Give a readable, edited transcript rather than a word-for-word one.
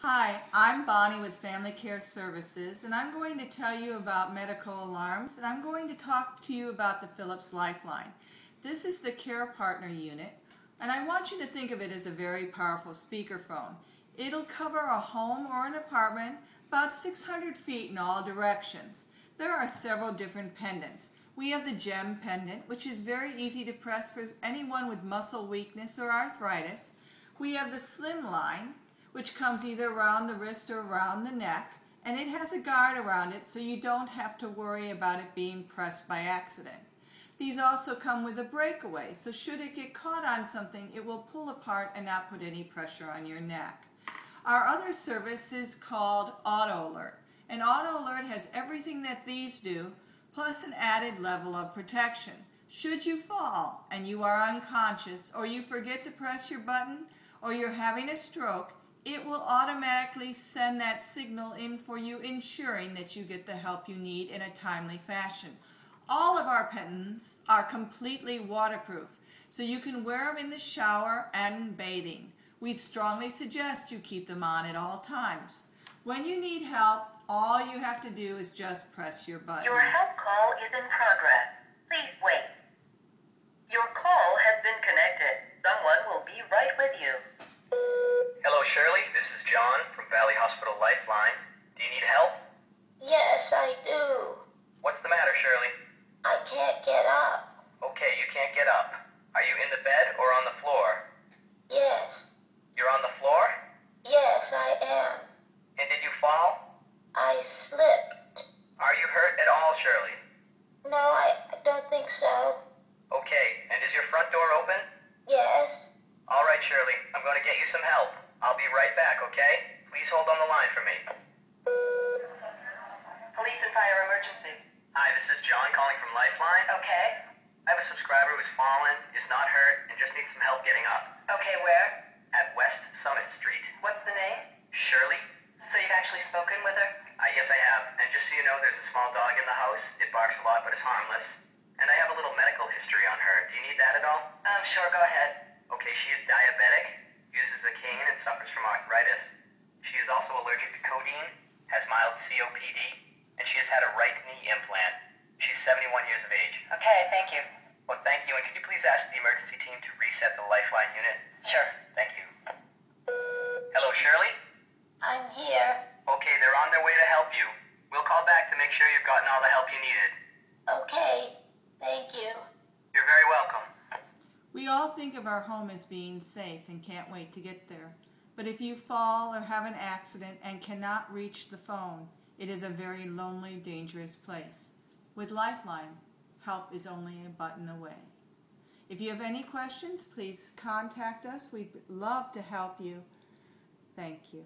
Hi, I'm Bonnie with Family Care Services, and I'm going to tell you about medical alarms, and I'm going to talk to you about the Philips Lifeline. This is the Care Partner unit, and I want you to think of it as a very powerful speakerphone. It'll cover a home or an apartment about 600 feet in all directions. There are several different pendants. We have the GEM pendant, which is very easy to press for anyone with muscle weakness or arthritis. We have the Slimline, which comes either around the wrist or around the neck, and it has a guard around it so you don't have to worry about it being pressed by accident. These also come with a breakaway, so should it get caught on something, it will pull apart and not put any pressure on your neck. Our other service is called Auto Alert, and Auto Alert has everything that these do, plus an added level of protection. Should you fall and you are unconscious, or you forget to press your button, or you're having a stroke, it will automatically send that signal in for you, ensuring that you get the help you need in a timely fashion. All of our pendants are completely waterproof, so you can wear them in the shower and bathing. We strongly suggest you keep them on at all times. When you need help, all you have to do is just press your button. Your help call is in progress. Please wait. Your call has been connected. Someone will be right with you. Hello, Shirley. This is John from Valley Hospital Lifeline. Do you need help? Yes, I do. What's the matter, Shirley? I can't get up. Okay, you can't get up. Are you in the bed or on the floor? Yes. You're on the floor? Yes, I am. And did you fall? I slipped. Are you hurt at all, Shirley? No, I don't think so. Okay, and is your front door open? Yes. All right, Shirley. I'm going to get you some help. I'll be right back, okay? Please hold on the line for me. Police and fire emergency. Hi, this is John calling from Lifeline. Okay. I have a subscriber who's fallen, is not hurt, and just needs some help getting up. Okay, where? At West Summit Street. What's the name? Shirley? So you've actually spoken with her? Yes, I have. And just so you know, there's a small dog in the house. It barks a lot, but it's harmless. And I have a little medical history on her. Do you need that at all? Sure, go ahead. Okay, she is diabetic, uses a cane, and suffers from arthritis. She is also allergic to codeine, has mild COPD, and she has had a right knee implant. She's 71 years of age. Okay, thank you. Well, thank you, and could you please ask the emergency team to reset the Lifeline unit? Sure. Thank you. Hello, Shirley? I'm here. Okay, they're on their way to help you. We'll call back to make sure you've gotten all the help you needed. Okay. Thank you. You're very welcome. We all think of our home as being safe and can't wait to get there. But if you fall or have an accident and cannot reach the phone, it is a very lonely, dangerous place. With Lifeline, help is only a button away. If you have any questions, please contact us. We'd love to help you. Thank you.